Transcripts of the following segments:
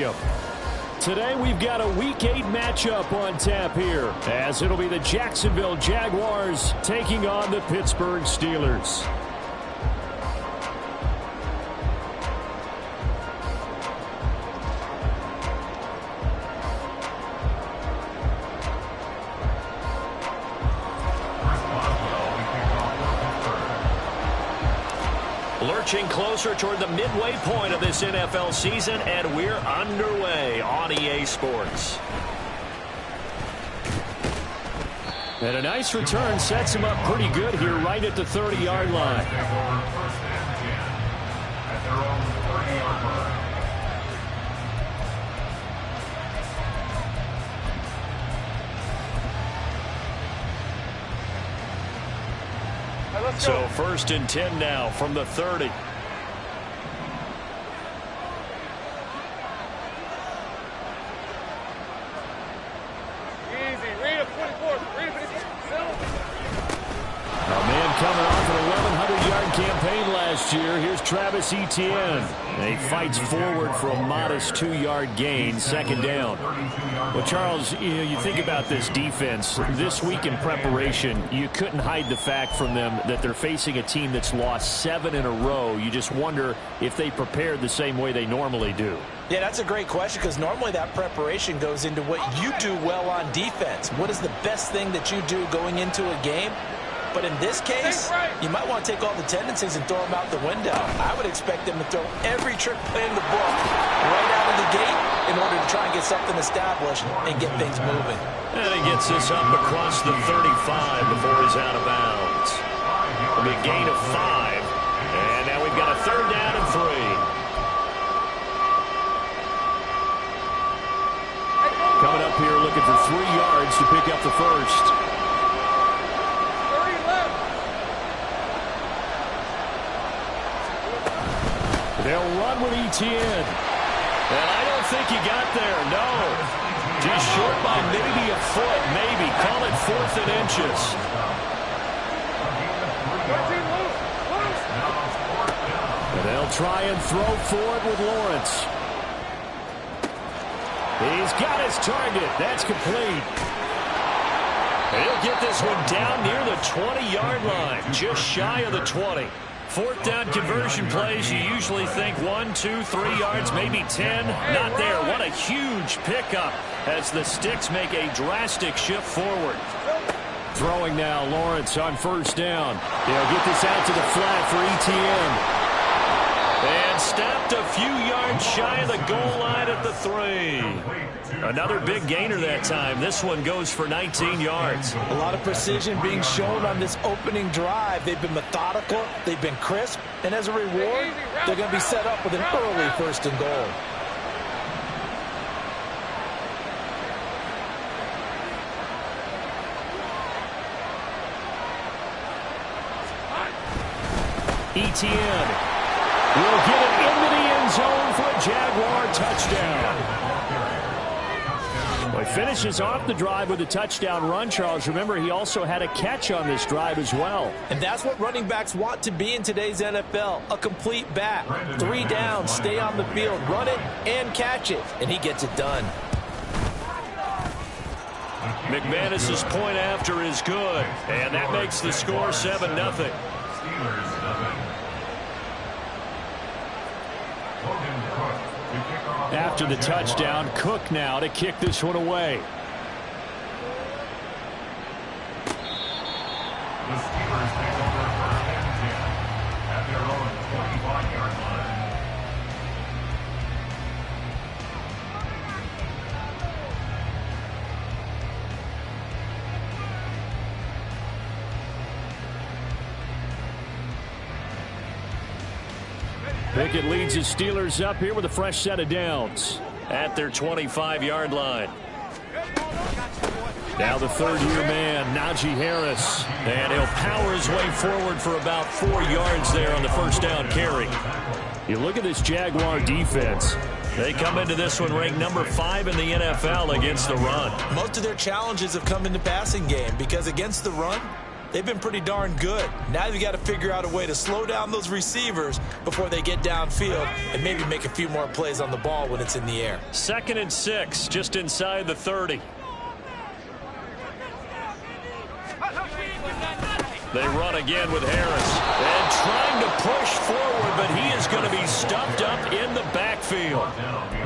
Stadium. Today we've got a Week 8 matchup on tap here, as it'll be the Jacksonville Jaguars taking on the Pittsburgh Steelers. Lurching closer toward the midway point of this NFL season, and we're underway on EA Sports. And a nice return sets him up pretty good here right at the 30-yard line. So 1st and 10 now from the 30. Coming off an 1,100-yard campaign last year, here's Travis Etienne. And he fights forward for a modest 2-yard gain, 2nd down. Well, Charles, you think about this defense. This week in preparation, you couldn't hide the fact from them that they're facing a team that's lost 7 in a row. You just wonder if they prepared the same way they normally do. Yeah, that's a great question, because normally that preparation goes into what you do well on defense. What is the best thing that you do going into a game? But in this case, you might want to take all the tendencies and throw them out the window. I would expect them to throw every trick play in the book right out of the gate in order to try and get something established and get things moving. And he gets this up across the 35 before he's out of bounds. It'll be a gain of 5. And now we've got a 3rd down and 3. Coming up here looking for 3 yards to pick up the first. They'll run with Etienne. And I don't think he got there, no. He's short by maybe a foot, maybe. Call it 4th and inches. And they'll try and throw for it with Lawrence. He's got his target. That's complete. He'll get this one down near the 20-yard line, just shy of the 20. 4th down conversion plays, you usually think 1, 2, 3 yards, maybe 10. Not there. What a huge pickup as the Sticks make a drastic shift forward. Throwing now, Lawrence on 1st down. They'll get this out to the flat for Etienne. And stopped a few yards shy of the goal line at the 3. Another big gainer that time. This one goes for 19 yards. A lot of precision being shown on this opening drive. They've been methodical, they've been crisp, and as a reward, they're going to be set up with an early 1st and goal. Etienne will get it into the end zone for a Jaguar touchdown. Well, he finishes off the drive with a touchdown run, Charles. Remember, he also had a catch on this drive as well. And that's what running backs want to be in today's NFL, a complete back. 3 downs, stay on the field, run it, and catch it. And he gets it done. McManus's point after is good, and that makes the score 7-0. After the touchdown, Cook now to kick this one away. The Steelers take over 1st and 10 at their own 25-yard line. Pickett leads his Steelers up here with a fresh set of downs at their 25-yard line. Now the 3rd-year man, Najee Harris. And he'll power his way forward for about 4 yards there on the 1st down carry. You look at this Jaguar defense. They come into this one ranked number 5 in the NFL against the run. Most of their challenges have come in the passing game because against the run, they've been pretty darn good. Now you got to figure out a way to slow down those receivers before they get downfield and maybe make a few more plays on the ball when it's in the air. 2nd and 6, just inside the 30. They run again with Harris. And trying to push forward, but he is going to be stuffed up in the backfield.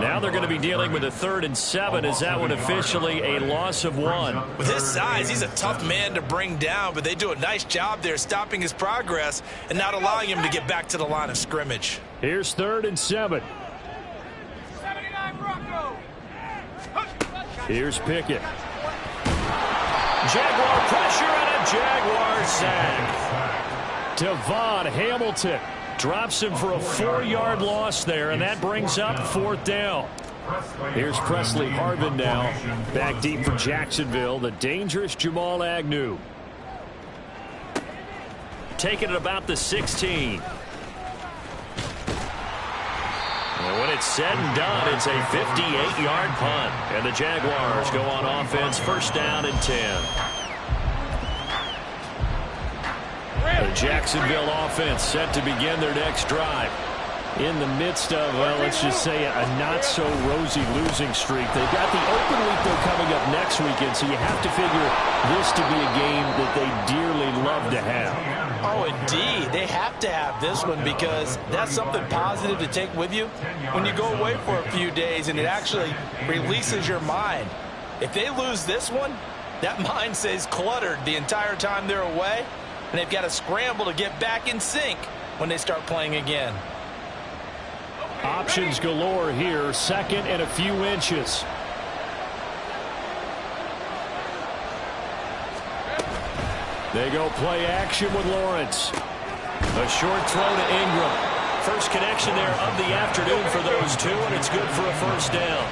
Now they're going to be dealing with a 3rd and 7. Is that one officially a loss of 1? With his size, he's a tough man to bring down, but they do a nice job there stopping his progress and not allowing him to get back to the line of scrimmage. Here's 3rd and 7. Here's Pickett. Jaguar pressure and a Jaguar sack. Devon Hamilton drops him for a 4-yard loss there, and that brings up 4th down. Here's Presley Harvin now. Back deep for Jacksonville, the dangerous Jamal Agnew. Taking it about the 16. And when it's said and done, it's a 58-yard punt. And the Jaguars go on offense, 1st down and 10. The Jacksonville offense set to begin their next drive. In the midst of, well, let's just say a not-so-rosy losing streak. They've got the open week, though, coming up next weekend, so you have to figure this to be a game that they dearly love to have. Oh, indeed. They have to have this one because that's something positive to take with you when you go away for a few days, and it actually releases your mind. If they lose this one, that mind stays cluttered the entire time they're away, and they've got to scramble to get back in sync when they start playing again. Options galore here, 2nd and a few inches. They go play action with Lawrence. A short throw to Ingram. First connection there of the afternoon for those two, and it's good for a 1st down.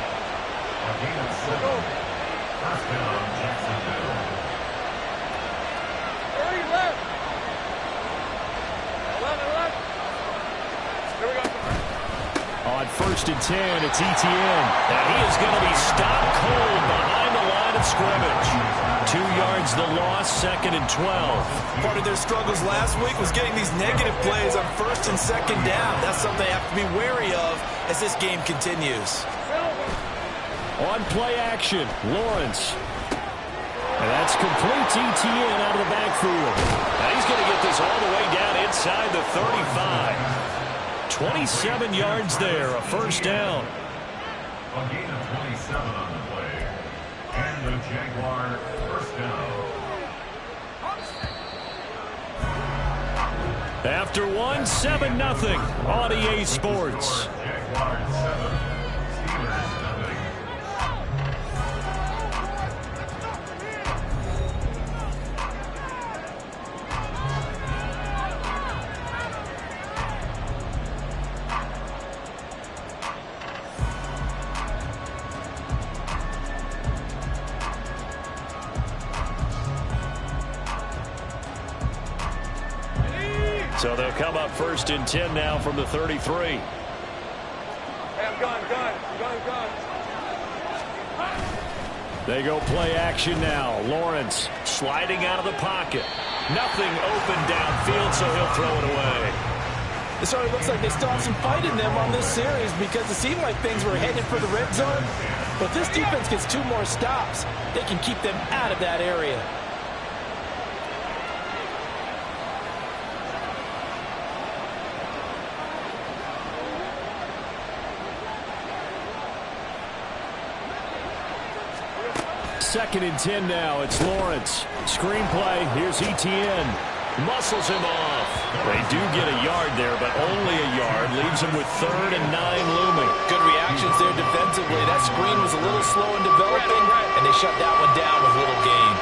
On 1st and 10, it's Etienne. And he is going to be stopped cold behind the line of scrimmage. 2 yards the loss, 2nd and 12. Part of their struggles last week was getting these negative plays on 1st and 2nd down. That's something they have to be wary of as this game continues. On play action, Lawrence. And that's complete to Etienne out of the backfield. Now he's going to get this all the way down inside the 35. 27 yards there, a 1st down. A gain of 27 on the play. And the Jaguar 1st down. After 1, 7-0 on EA Sports. Jaguars 7, Steelers 0. So they'll come up 1st and 10 now from the 33. Hey, I'm gone. They go play action now. Lawrence sliding out of the pocket. Nothing open downfield, so he'll throw it away. It certainly looks like they still have some fight in them on this series because it seemed like things were headed for the red zone. But if this defense gets 2 more stops, they can keep them out of that area. Second and 10 now. It's Lawrence. Screenplay. Here's Etienne. Muscles him off. They do get a yard there, but only a yard. Leaves him with 3rd and 9 looming. Good reactions there defensively. That screen was a little slow in developing, and they shut that one down with little gain.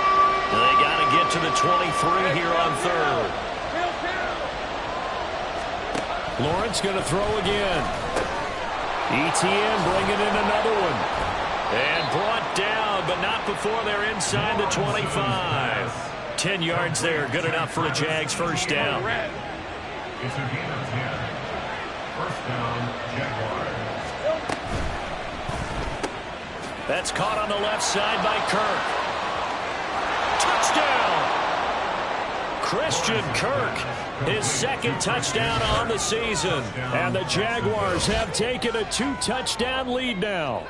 They got to get to the 23 here on 3rd. Lawrence going to throw again. Etienne bringing in another one. And brought down, but not before they're inside the 25. 10 yards there, good enough for a Jags 1st down. It's a gain of 10. 1st down, Jaguars. That's caught on the left side by Kirk. Touchdown! Christian Kirk, his second touchdown on the season. And the Jaguars have taken a 2-touchdown lead now.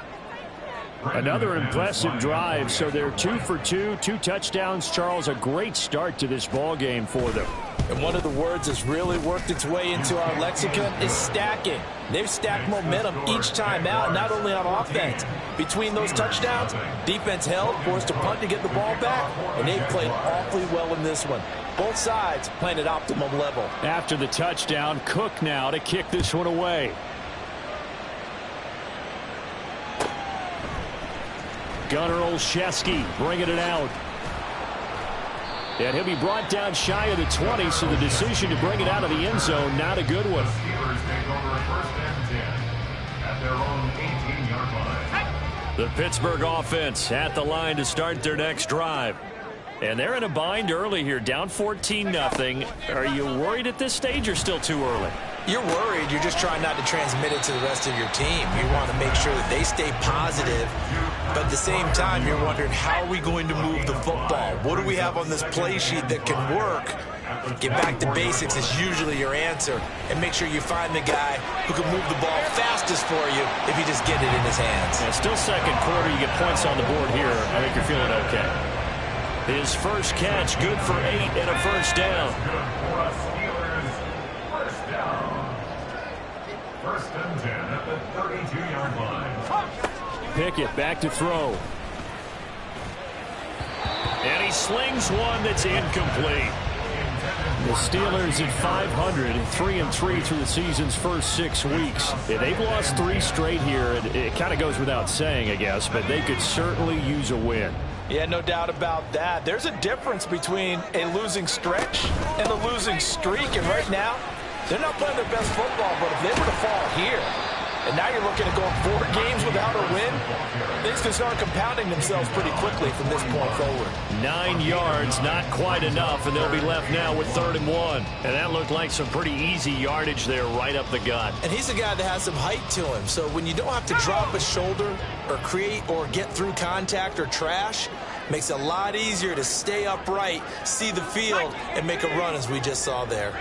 Another impressive drive, so they're 2 for 2, 2 touchdowns. Charles, a great start to this ball game for them. And one of the words that's really worked its way into our lexicon is stacking. They've stacked momentum each time out, not only on offense. Between those touchdowns, defense held, forced a punt to get the ball back, and they've played awfully well in this one. Both sides playing at optimum level. After the touchdown, Cook now to kick this one away. Gunnar Olszewski bringing it out. And he'll be brought down shy of the 20, so the decision to bring it out of the end zone, not a good one. Steelers take over first and 10 at their own 18-yard line. The Pittsburgh offense at the line to start their next drive. And they're in a bind early here, down 14-0. Are you worried at this stage or still too early? You're worried. You're just trying not to transmit it to the rest of your team. You want to make sure that they stay positive. But at the same time, you're wondering, how are we going to move the football? What do we have on this play sheet that can work? Get back to basics is usually your answer. And make sure you find the guy who can move the ball fastest for you if you just get it in his hands. Yeah, still second quarter. You get points on the board here. I think you're feeling okay. His first catch, good for 8 and a first down. First and 10 at the 32-yard line. Pickett back to throw. And he slings one that's incomplete. The Steelers at 500, 3-3 through the season's first 6 weeks. Yeah, they've lost 3 straight here. It kind of goes without saying, I guess, but they could certainly use a win. Yeah, no doubt about that. There's a difference between a losing stretch and a losing streak. And right now, they're not playing their best football, but if they were to fall here, and now you're looking at going 4 games without a win, things can start compounding themselves pretty quickly from this point forward. 9 yards, not quite enough, and they'll be left now with 3rd and 1. And that looked like some pretty easy yardage there right up the gut. And he's a guy that has some height to him, so when you don't have to drop a shoulder or create or get through contact or trash, makes it a lot easier to stay upright, see the field, and make a run as we just saw there.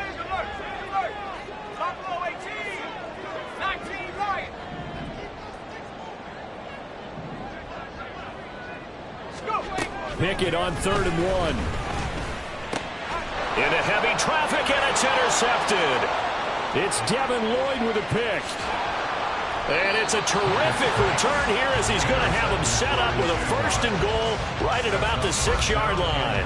Pickett on 3rd and 1. Into heavy traffic, and it's intercepted. It's Devin Lloyd with a pick. And it's a terrific return here as he's going to have him set up with a 1st and goal right at about the 6-yard line.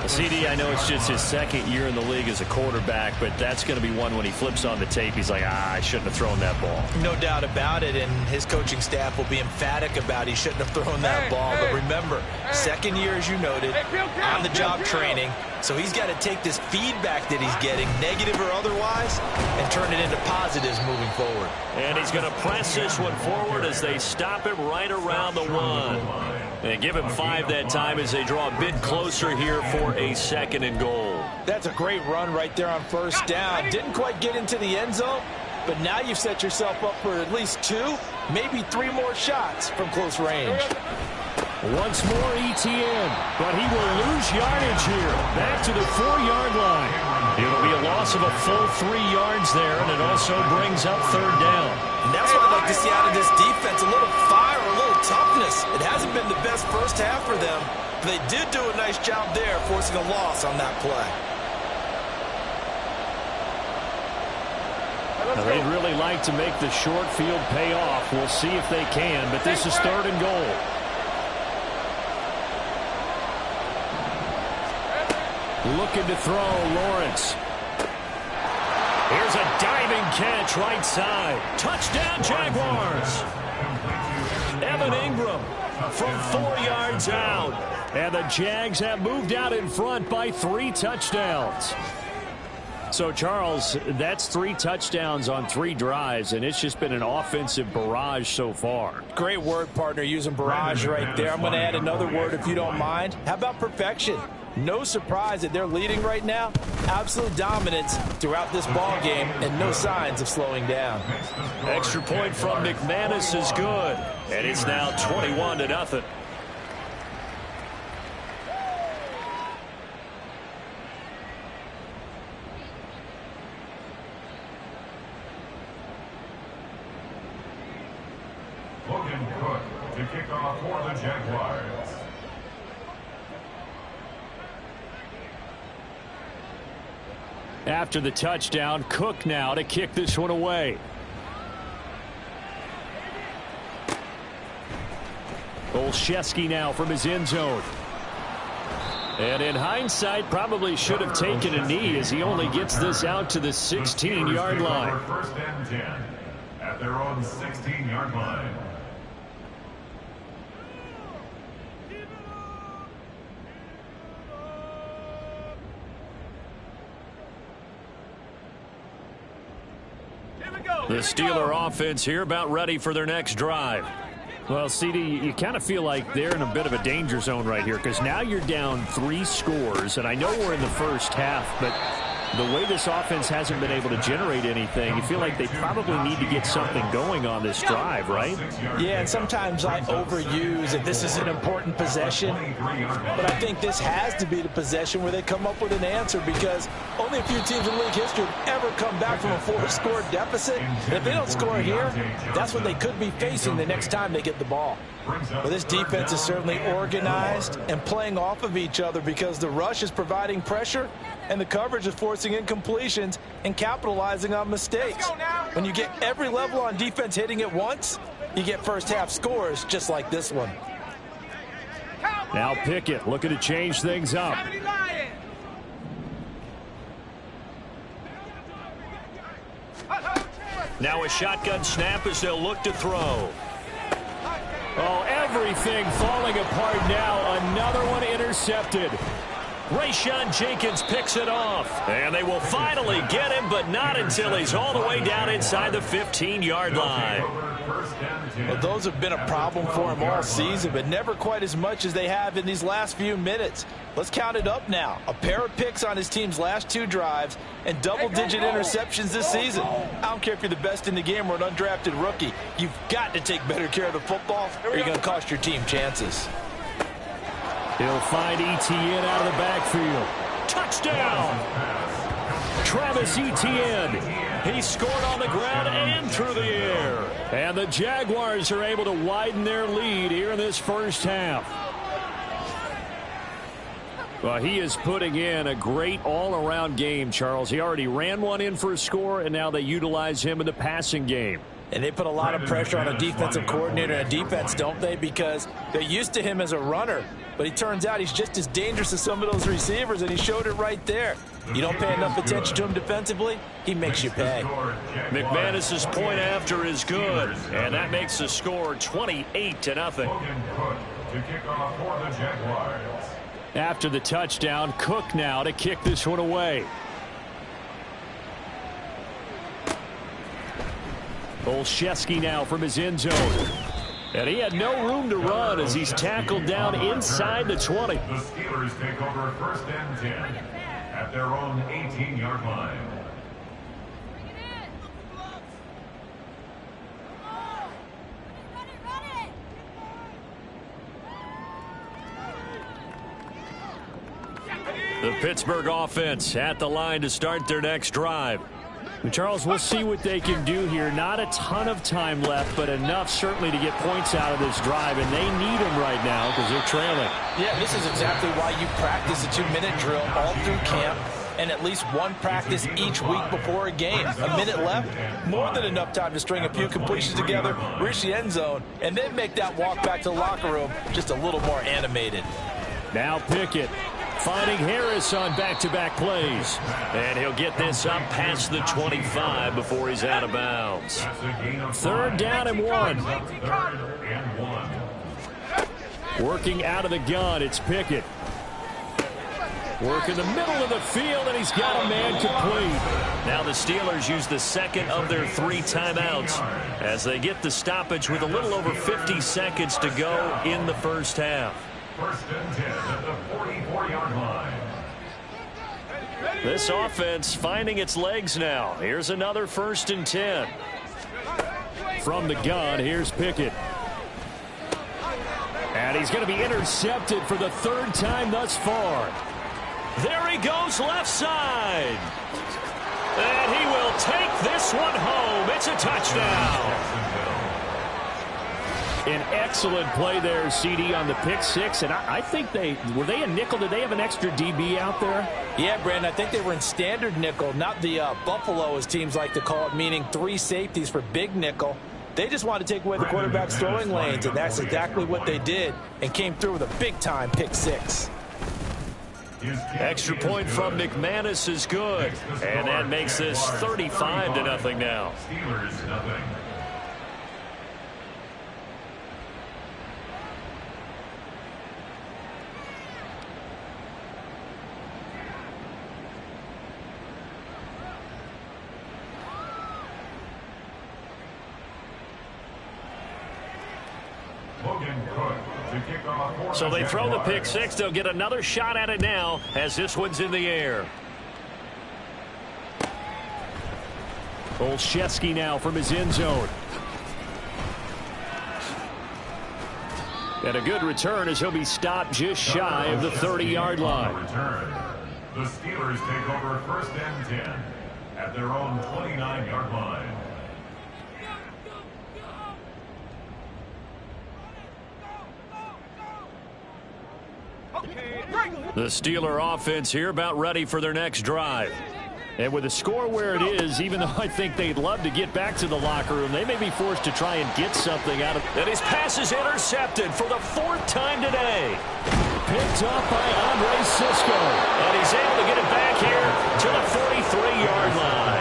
CD, I know it's just his 2nd year in the league as a quarterback, but that's going to be one when he flips on the tape. He's like, I shouldn't have thrown that ball. No doubt about it, and his coaching staff will be emphatic about he shouldn't have thrown that ball. But remember, 2nd year, as you noted, on-the-job training, so he's got to take this feedback that he's getting, negative or otherwise, and turn it into positives moving forward. And he's going to press this one forward as they stop him right around the 1. And give him 5 that time as they draw a bit closer here for a 2nd and goal. That's a great run right there on 1st down. Didn't quite get into the end zone, but now you've set yourself up for at least 2, maybe 3 more shots from close range. Once more ETN, but he will lose yardage here. Back to the 4-yard line. It'll be a loss of a full 3 yards there, and it also brings up 3rd down. And that's what I'd like to see out of this defense, a little fire, a little toughness. It hasn't been the best first half for them, but they did do a nice job there, forcing a loss on that play. Now, they'd really like to make the short field pay off. We'll see if they can, but this is 3rd and goal. Looking to throw, Lawrence. Here's a diving catch right side. Touchdown, Jaguars. Evan Ingram from 4 yards out. And the Jags have moved out in front by 3 touchdowns. So, Charles, that's 3 touchdowns on 3 drives, and it's just been an offensive barrage so far. Great word, partner, using barrage right there. I'm going to add another word if you don't mind. How about perfection? No surprise that they're leading right now. Absolute dominance throughout this ball game and no signs of slowing down. Extra point from McManus is good. And it's now 21-0. to kick off for the Jaguars. After the touchdown, Cook now to kick this one away. Olszewski now from his end zone. And in hindsight, probably should have taken a knee as he only gets this out to the 16-yard line. First and 10 at their own 16-yard line. The Steeler offense here about ready for their next drive. Well, CD, you kind of feel like they're in a bit of a danger zone right here because now you're down 3 scores, and I know we're in the first half, but the way this offense hasn't been able to generate anything, you feel like they probably need to get something going on this drive, right? Yeah, and sometimes I overuse that this is an important possession, but I think this has to be the possession where they come up with an answer because only a few teams in league history have ever come back from a 4-score deficit. And if they don't score here, that's what they could be facing the next time they get the ball. But this defense is certainly organized and playing off of each other because the rush is providing pressure and the coverage is forcing incompletions and capitalizing on mistakes. When you get every level on defense hitting at once, you get first half scores just like this one. Now Pickett looking to change things up. Now a shotgun snap as they'll look to throw. Oh, everything falling apart now. Another one intercepted. Rayshon Jenkins picks it off. And they will finally get him, but not until he's all the way down inside the 15-yard line. Well, those have been a problem for him all season, but never quite as much as they have in these last few minutes. Let's count it up now. A pair of picks on his team's last 2 drives and double-digit interceptions this season. I don't care if you're the best in the game or an undrafted rookie. You've got to take better care of the football or you're going to cost your team chances. He'll find Etienne out of the backfield. Touchdown! Travis Etienne. He scored on the ground and through the air. And the Jaguars are able to widen their lead here in this first half. Well, he is putting in a great all-around game, Charles. He already ran one in for a score, and now they utilize him in the passing game. And they put a lot of pressure on a defensive coordinator and a defense, don't they? Because they're used to him as a runner. But he turns out he's just as dangerous as some of those receivers, and he showed it right there. You don't pay enough attention to him defensively, he makes you pay. McManus's point after is good, and that makes the score 28-0. After the touchdown, Cook now to kick this one away. Olszewski now from his end zone. And he had no room to run as he's tackled down inside the 20. The Steelers take over first and 10 at their own 18-yard line. The Pittsburgh offense at the line to start their next drive. Charles, we'll see what they can do here. Not a ton of time left, but enough certainly to get points out of this drive, and they need them right now because they're trailing. Yeah, this is exactly why you practice a 2-minute drill all through camp and at least one practice each week before a game. A minute left, more than enough time to string a few completions together, reach the end zone, and then make that walk back to the locker room just a little more animated. Now Pickett finding Harris on back-to-back plays. And he'll get this up past the 25 before he's out of bounds. 3rd down and 1. Working out of the gun, it's Pickett. Work in the middle of the field, and he's got a man complete. Now the Steelers use the second of their 3 timeouts as they get the stoppage with a little over 50 seconds to go in the first half. First and 10 at the 44-yard line. This offense finding its legs now. Here's another 1st and 10. From the gun, here's Pickett. And he's going to be intercepted for the 3rd time thus far. There he goes left side. And he will take this one home. It's a touchdown. An excellent play there, CD, on the pick six. And I think were they a nickel? Did they have an extra DB out there? Yeah, Brandon, I think they were in standard nickel, not the Buffalo, as teams like to call it, meaning 3 safeties for big nickel. They just wanted to take away the quarterback's throwing lanes, and that's exactly what they did, and came through with a big-time pick six. Extra point from McManus is good, and that makes this 35-0 now. Steelers nothing. So they throw the pick six. They'll get another shot at it now as this one's in the air. Olszewski now from his end zone. And a good return as he'll be stopped just shy of the 30-yard line. The Steelers take over 1st and 10 at their own 29-yard line. The Steeler offense here about ready for their next drive. And with the score where it is, even though I think they'd love to get back to the locker room, they may be forced to try and get something out of it. And his pass is intercepted for the 4th time today. Picked up by Andre Cisco. And he's able to get it back here to the 43-yard line.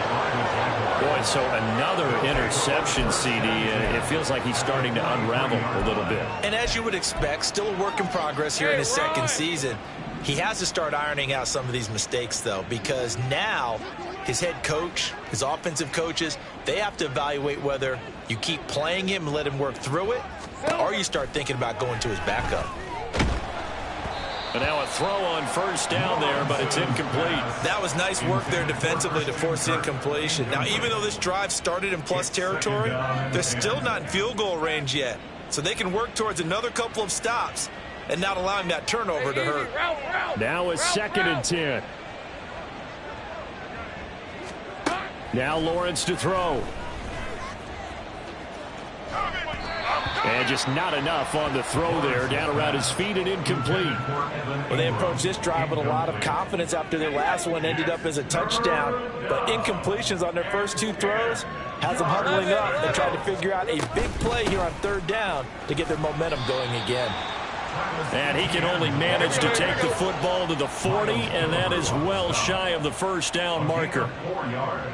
Boy, so another interception, CD. It feels like he's starting to unravel a little bit. And as you would expect, still a work in progress here in his second season. He has to start ironing out some of these mistakes, though, because now his head coach, his offensive coaches, they have to evaluate whether you keep playing him and let him work through it, or you start thinking about going to his backup. And now a throw on 1st down there, but it's incomplete. That was nice work there defensively to force incompletion. Now, even though this drive started in plus territory, they're still not in field goal range yet. So they can work towards another couple of stops and not allowing that turnover to hurt. Now a 2nd and 10. Now Lawrence to throw. And just not enough on the throw there. Down around his feet and incomplete. Well, they approached this drive with a lot of confidence after their last one ended up as a touchdown. But incompletions on their first 2 throws has them huddling up. They tried to figure out a big play here on 3rd down to get their momentum going again. And he can only manage to take the football to the 40, and that is well shy of the 1st down marker. 4 yards.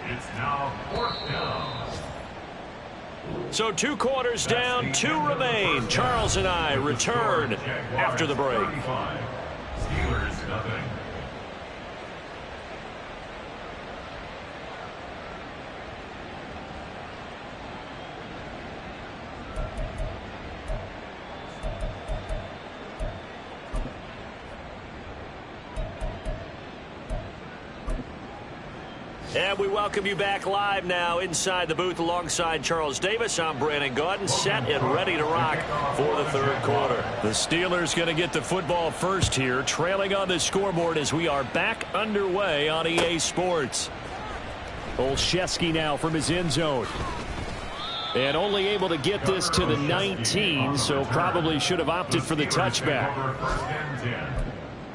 It's now 4th down. So 2 quarters down, 2 remain. Charles and I return after the break. Steelers nothing. And we welcome you back live now inside the booth alongside Charles Davis. I'm Brandon Gaudin, set and ready to rock for the 3rd quarter. The Steelers going to get the football first here, trailing on the scoreboard as we are back underway on EA Sports. Olszewski now from his end zone. And only able to get this to the 19, so probably should have opted for the touchback.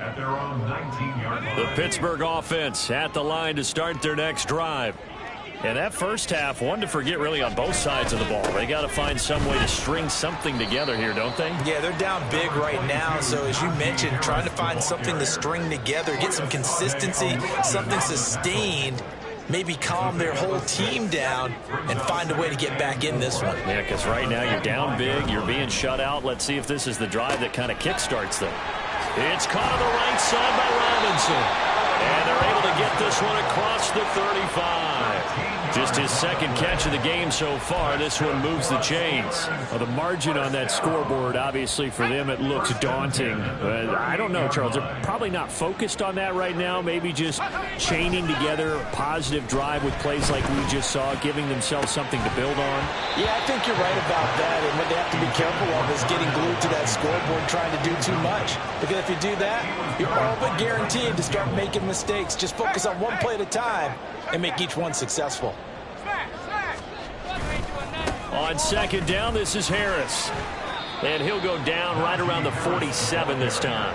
At their own 19-yard line. The Pittsburgh offense at the line to start their next drive. And that first half, one to forget really on both sides of the ball. They got to find some way to string something together here, don't they? Yeah, they're down big right now. So as you mentioned, trying to find something to string together, get some consistency, something sustained, maybe calm their whole team down and find a way to get back in this one. Yeah, because right now you're down big, you're being shut out. Let's see if this is the drive that kind of kickstarts them. It's caught on the right side by Robinson. And they're able to get this one across the 35. Just his 2nd catch of the game so far. This one moves the chains. Well, the margin on that scoreboard, obviously, for them, it looks daunting. I don't know, Charles. They're probably not focused on that right now. Maybe just chaining together a positive drive with plays like we just saw, giving themselves something to build on. Yeah, I think you're right about that. And what they have to be careful of is getting glued to that scoreboard trying to do too much. Because if you do that, you're all but guaranteed to start making mistakes. Just focus on one play at a time and make each one successful. On second down, this is Harris. And he'll go down right around the 47 this time.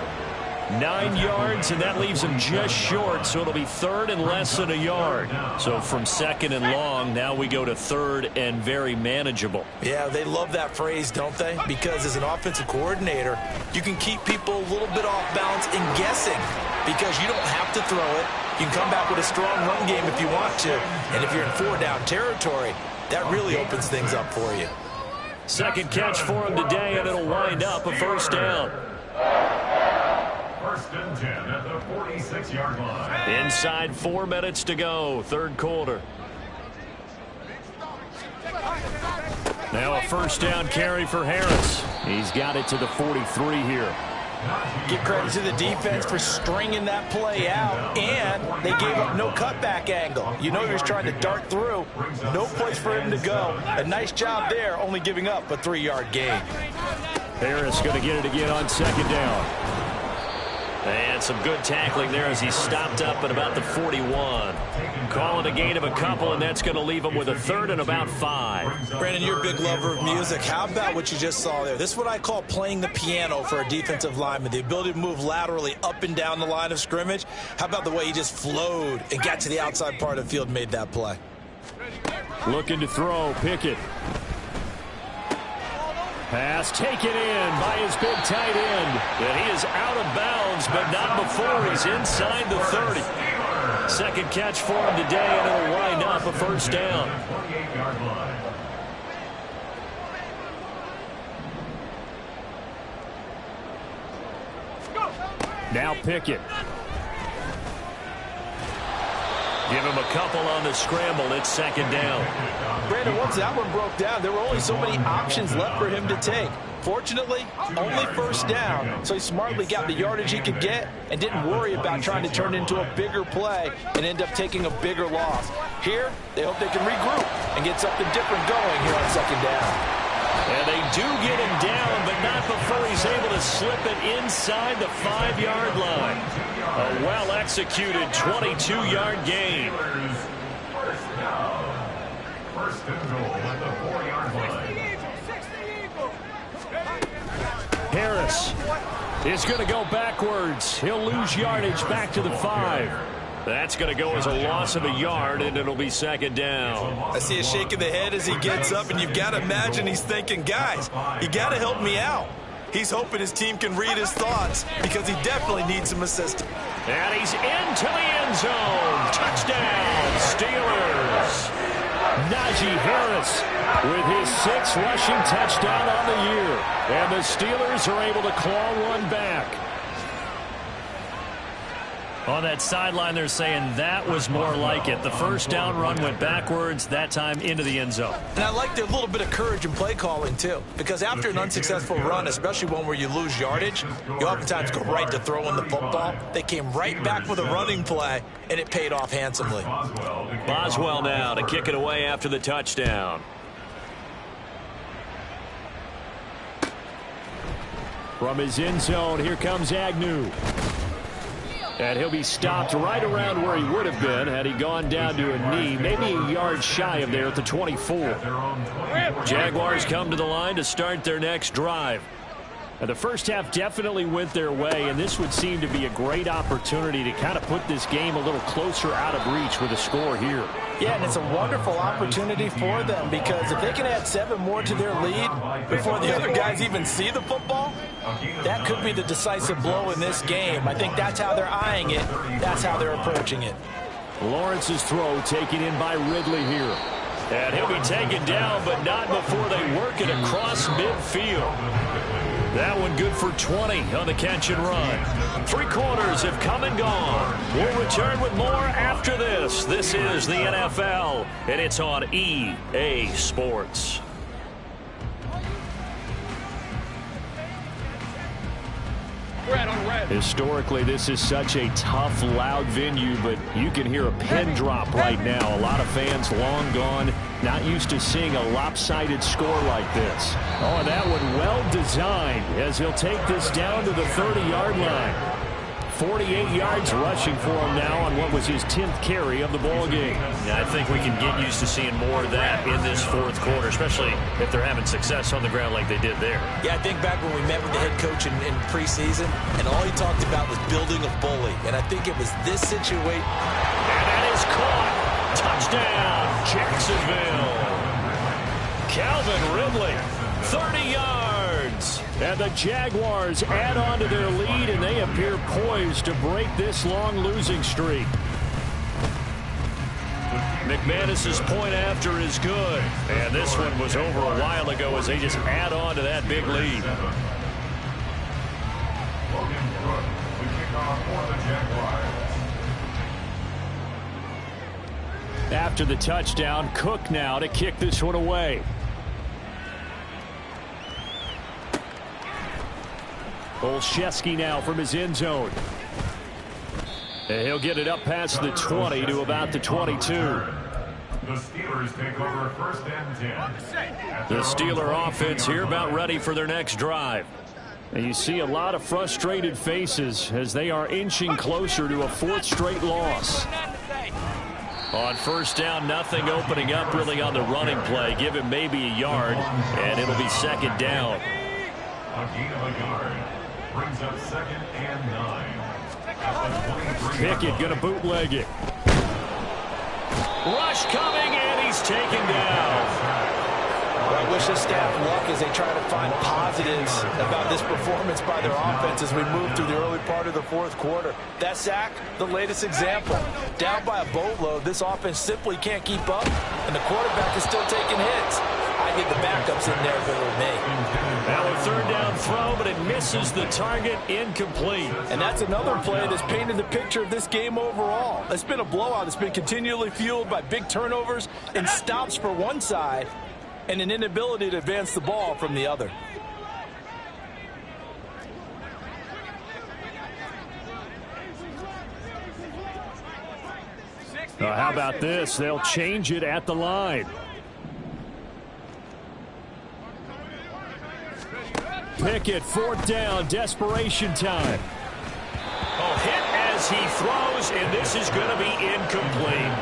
9 yards, and that leaves him just short, so it'll be third and less than a yard. So from second and long, now we go to third and very manageable. Yeah, they love that phrase, don't they? Because as an offensive coordinator, you can keep people a little bit off balance and guessing because you don't have to throw it. You can come back with a strong run game if you want to. And if you're in 4-down territory, that really opens things up for you. Second catch for him today, and it'll wind up a first down. First and 10 at the 46-yard line. Inside 4 minutes to go, third quarter. Now a first down carry for Harris. He's got it to the 43 here. Give credit to the defense for stringing that play out, and they gave up no cutback angle. You know he was trying to dart through. No place for him to go. A nice job there, only giving up a 3-yard gain. Harris going to get it again on second down. And some good tackling there as he stopped up at about the 41. Calling a gain of a couple, and that's going to leave him with a third and about 5. Brandon, you're a big lover of music. How about what you just saw there? This is what I call playing the piano for a defensive lineman. The ability to move laterally up and down the line of scrimmage. How about the way he just flowed and got to the outside part of the field and made that play? Looking to throw, Pickett. Pass taken in by his big tight end. And he is out of bounds, but not before he's inside the 30. Second catch for him today, and it'll wind up a first down. Now Pickett. Give him a couple on the scramble. It's second down. Brandon, once that one broke down, there were only so many options left for him to take. Fortunately, only first down, so he smartly got the yardage he could get and didn't worry about trying to turn it into a bigger play and end up taking a bigger loss. Here, they hope they can regroup and get something different going here on second down. And they do get him down, but not before he's able to slip it inside the 5-yard line. A well-executed 22-yard gain. First and goal at the 4-yard line. Harris is going to go backwards. He'll lose yardage back to the 5. That's going to go as a loss of a yard, and it'll be second down. I see a shake of the head as he gets up, and you've got to imagine he's thinking, guys, you got to help me out. He's hoping his team can read his thoughts because he definitely needs some assistance. And he's into the end zone. Touchdown, Steelers. Najee Harris with his 6th rushing touchdown on the year. And the Steelers are able to claw one back. On that sideline, they're saying that was more like it. The first down run went backwards, that time into the end zone. And I like their little bit of courage in play calling, too. Because after an unsuccessful run, especially one where you lose yardage, you oftentimes go right to throwing the football. They came right back with a running play, and it paid off handsomely. Boswell now to kick it away after the touchdown. From his end zone, here comes Agnew. And he'll be stopped right around where he would have been had he gone down to a knee, maybe a yard shy of there at the 24. Jaguars come to the line to start their next drive. And the first half definitely went their way, and this would seem to be a great opportunity to kind of put this game a little closer out of reach with a score here. Yeah, and it's a wonderful opportunity for them because if they can add 7 more to their lead before the other guys even see the football, that could be the decisive blow in this game. I think that's how they're eyeing it. That's how they're approaching it. Lawrence's throw taken in by Ridley here. And he'll be taken down, but not before they work it across midfield. That one good for 20 on the catch and run. 3 quarters have come and gone. We'll return with more after this. This is the NFL, and it's on EA Sports. Historically, this is such a tough, loud venue, but you can hear a pin drop right now. A lot of fans long gone, not used to seeing a lopsided score like this. Oh, and that one well designed as he'll take this down to the 30-yard line. 48 yards rushing for him now on what was his 10th carry of the ball game. Yeah, I think we can get used to seeing more of that in this fourth quarter, especially if they're having success on the ground like they did there. Yeah, I think back when we met with the head coach in preseason, and all he talked about was building a bully. And I think it was this situation. And that is caught. Touchdown, Jacksonville. Calvin Ridley, 30 yards. And the Jaguars add on to their lead, and they appear poised to break this long losing streak. McManus's point after is good. And this one was over a while ago as they just add on to that big lead. After the touchdown, Cook now to kick this one away. Olszewski now from his end zone. And he'll get it up past the 20 to about the 22. The Steelers take over first and 10. The Steeler offense here about ready for their next drive. And you see a lot of frustrated faces as they are inching closer to a fourth straight loss. On first down, nothing opening up really on the running play. Give him maybe a yard, and it'll be second down. A gain of a yard brings up second and 9. Pickett going to bootleg it. Rush coming, and he's taken down. Well, I wish this staff luck as they try to find positives about this performance by their offense as we move through the early part of the fourth quarter. That sack, the latest example. Down by a boatload, this offense simply can't keep up, and the quarterback is still taking hits. I get the backups in there if it were me. Now a third down throw, but it misses the target, incomplete. And that's another play that's painted the picture of this game overall. It's been a blowout. It's been continually fueled by big turnovers and stops for one side and an inability to advance the ball from the other. How about this? They'll change it at the line. Pickett, fourth down, desperation time. Oh, hit as he throws, and this is going to be incomplete.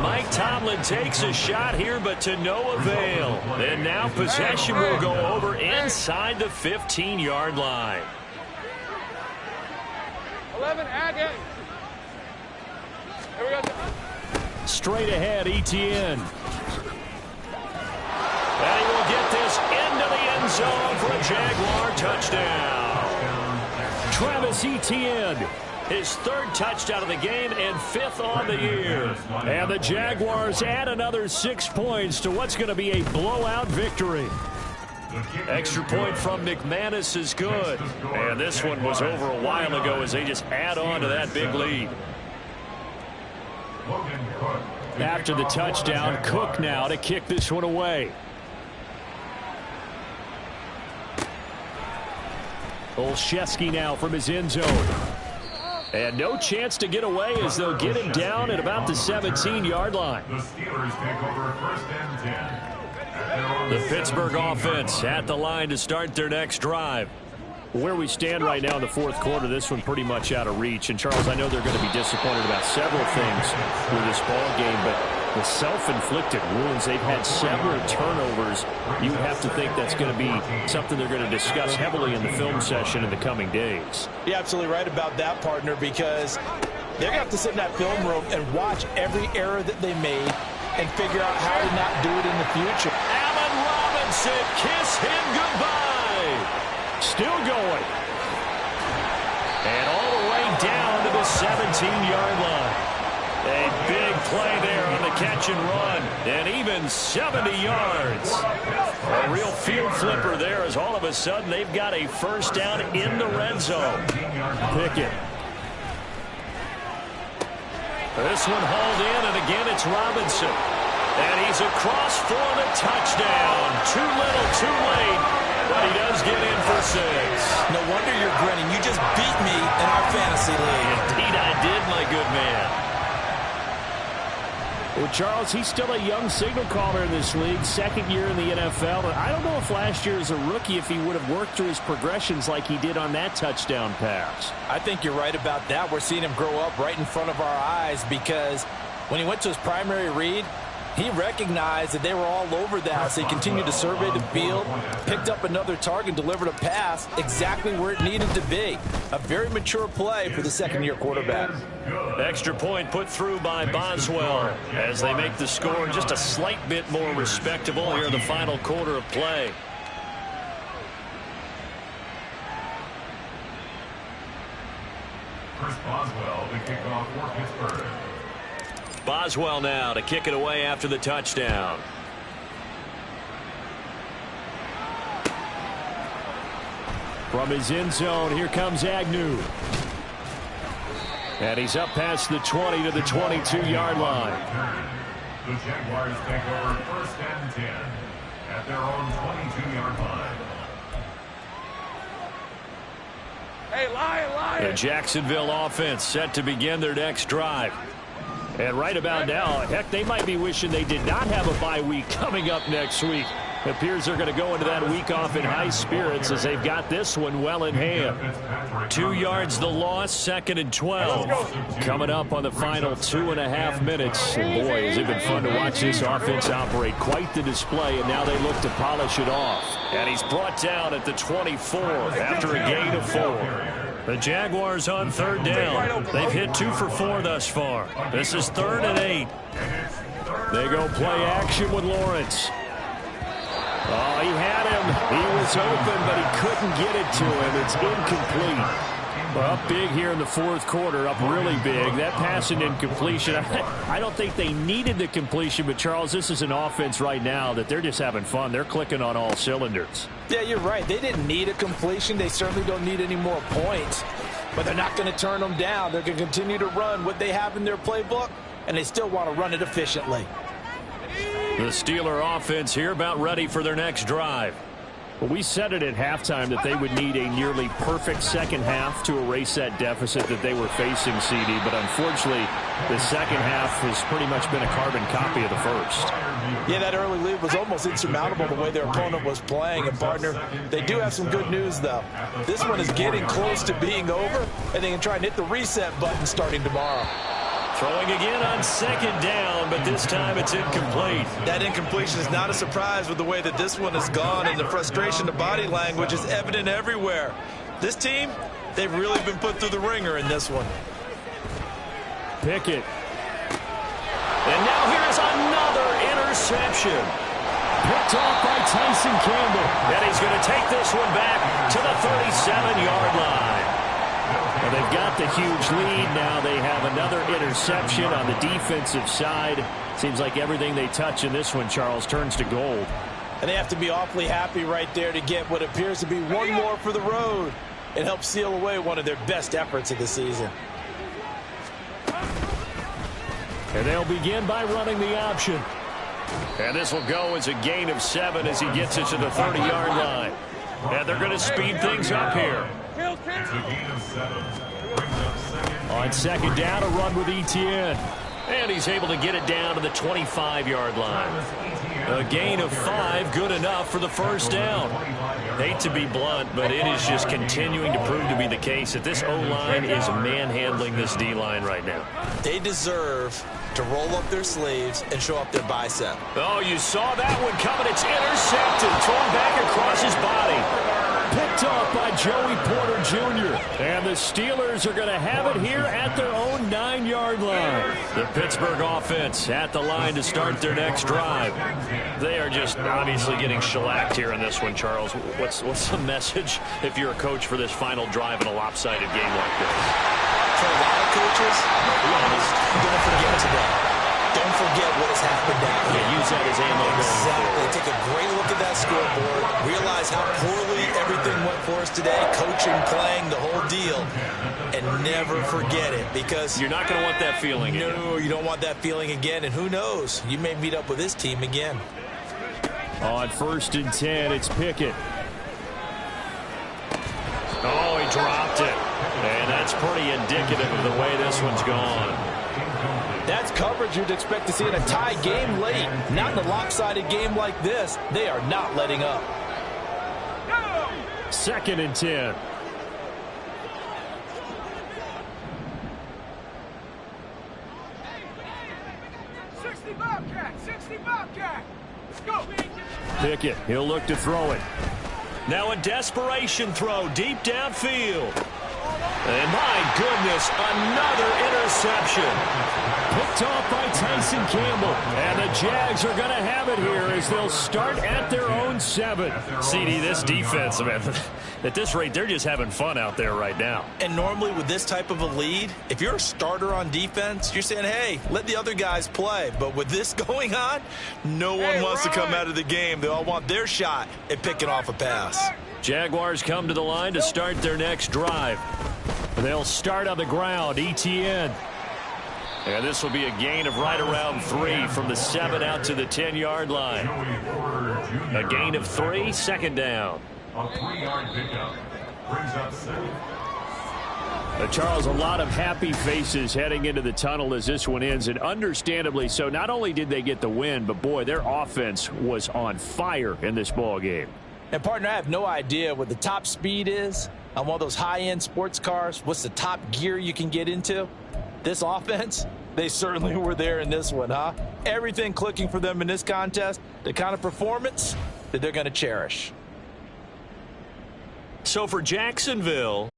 Mike Tomlin takes a shot here, but to no avail. And now possession will go over inside the 15-yard line. 11, Agate. Here we go. Straight ahead, Etienne. And he will get this into the end zone for a Jaguar touchdown. Travis Etienne, his third touchdown of the game and fifth on the year. And the Jaguars add another 6 points to what's going to be a blowout victory. Extra point from McManus is good. And this one was over a while ago as they just add on to that big lead. After the touchdown, Cook now to kick this one away. Olszewski now from his end zone. And no chance to get away as they'll get him down at about the 17-yard line. The Steelers take over first and 10. The Pittsburgh offense at the line to start their next drive. Where we stand right now in the fourth quarter, this one pretty much out of reach. And, Charles, I know they're going to be disappointed about several things with this ball game, but the self-inflicted wounds, they've had several turnovers. You have to think that's going to be something they're going to discuss heavily in the film session in the coming days. You're absolutely right about that, partner, because they're going to have to sit in that film room and watch every error that they made and figure out how to not do it in the future. Allen Robinson, kiss him goodbye. Still going. And all the way down to the 17-yard line. A big play there on the catch and run. And even 70 yards. A real field flipper there as all of a sudden they've got a first down in the red zone. Pickett. This one hauled in, and again it's Robinson. And he's across for the touchdown. Too little, too late. But he does get in for 6. No wonder you're grinning. You just beat me in our fantasy league. Indeed I did, my good man. Well, Charles, he's still a young signal caller in this league, second year in the NFL. And I don't know if last year as a rookie if he would have worked through his progressions like he did on that touchdown pass. I think you're right about that. We're seeing him grow up right in front of our eyes because when he went to his primary read, he recognized that they were all over that, so he continued to survey the field, picked up another target, delivered a pass exactly where it needed to be. A very mature play for the second-year quarterback. Extra point put through by Boswell as they make the score just a slight bit more respectable here in the final quarter of play. Chris Boswell, the kickoff for Pittsburgh. Boswell now to kick it away after the touchdown. From his end zone, here comes Agnew. And he's up past the 20 to the 22-yard line. The Jaguars take over 1st and 10 at their own 22-yard line. Hey, Lion! The Jacksonville offense set to begin their next drive. And right about now, heck, they might be wishing they did not have a bye week coming up next week. It appears they're going to go into that week off in high spirits as they've got this one well in hand. 2 yards the loss, 2nd and 12. Coming up on the final 2.5 minutes. And boy, has it been fun to watch this offense operate. Quite the display, and now they look to polish it off. And he's brought down at the 24 after a gain of 4. The Jaguars on 3rd down. They've hit 2 for 4 thus far. This is 3rd and 8. They go play action with Lawrence. Oh, he had him. He was open, but he couldn't get it to him. It's incomplete. Well, up big here in the 4th quarter, up really big. That pass and incompletion, I don't think they needed the completion, but, Charles, this is an offense right now that they're just having fun. They're clicking on all cylinders. Yeah, you're right. They didn't need a completion. They certainly don't need any more points, but they're not going to turn them down. They're going to continue to run what they have in their playbook, and they still want to run it efficiently. The Steeler offense here about ready for their next drive. Well, we said it at halftime that they would need a nearly perfect second half to erase that deficit that they were facing, CD. But unfortunately, the second half has pretty much been a carbon copy of the first. Yeah, that early lead was almost insurmountable the way their opponent was playing. And, partner, they do have some good news, though. This one is getting close to being over, and they can try and hit the reset button starting tomorrow. Throwing again on 2nd down, but this time it's incomplete. That incompletion is not a surprise with the way that this one has gone, and the frustration, the body language is evident everywhere. This team, they've really been put through the ringer in this one. Pickett. And now here's another interception. Picked off by Tyson Campbell. And he's going to take this one back to the 37-yard line. Well, they've got the huge lead. Now they have another interception on the defensive side. Seems like everything they touch in this one, Charles, turns to gold. And they have to be awfully happy right there to get what appears to be one more for the road. It helps seal away one of their best efforts of the season. And they'll begin by running the option. And this will go as a gain of 7 as he gets it to the 30-yard line. And they're going to speed things up here. It's a gain of 7. Brings up 2nd. On 2nd down, a run with Etienne. And he's able to get it down to the 25-yard line. A gain of 5, good enough for the 1st down. Hate to be blunt, but it is just continuing to prove to be the case that this O-line is manhandling this D-line right now. They deserve to roll up their sleeves and show up their bicep. Oh, you saw that one coming. It's intercepted. Thrown back across his body. Picked off by Joey Porter Jr. And the Steelers are going to have it here at their own 9-yard line. The Pittsburgh offense at the line to start their next drive. They are just obviously getting shellacked here in this one, Charles. What's the message if you're a coach for this final drive in a lopsided game like this? For a lot of coaches, be honest, don't forget today. Don't forget what has happened down here. Yeah, use that as ammo. Exactly. Take a great look at that scoreboard. Realize how poorly everything went for us today. Coaching, playing, the whole deal. And never forget it, because you're not going to want that feeling again. No, you don't want that feeling again. And who knows? You may meet up with this team again. On 1st and 10, it's Pickett. Oh, he dropped it. And that's pretty indicative of the way this one's gone. That's coverage you'd expect to see in a tie game late. Not in a lopsided game like this. They are not letting up. 2nd and 10. Pickett, he'll look to throw it. Now a desperation throw deep downfield. And my goodness, another interception. Picked off by Tyson Campbell. And the Jags are going to have it here as they'll start at their own 7. CD, this defense, man, at this rate, they're just having fun out there right now. And normally with this type of a lead, if you're a starter on defense, you're saying, hey, let the other guys play. But with this going on, no one wants to come out of the game. They all want their shot at picking off a pass. Jaguars come to the line to start their next drive. They'll start on the ground. ETN. And this will be a gain of right around 3 from the 7 out to the 10-yard line. A gain of 3, 2nd down. A 3-yard pickup brings up 7. Charles, a lot of happy faces heading into the tunnel as this one ends, and understandably so. Not only did they get the win, but boy, their offense was on fire in this ball game. And partner, I have no idea what the top speed is on one of those high-end sports cars. What's the top gear you can get into? This offense, they certainly were there in this one, huh? Everything clicking for them in this contest, the kind of performance that they're going to cherish. So for Jacksonville,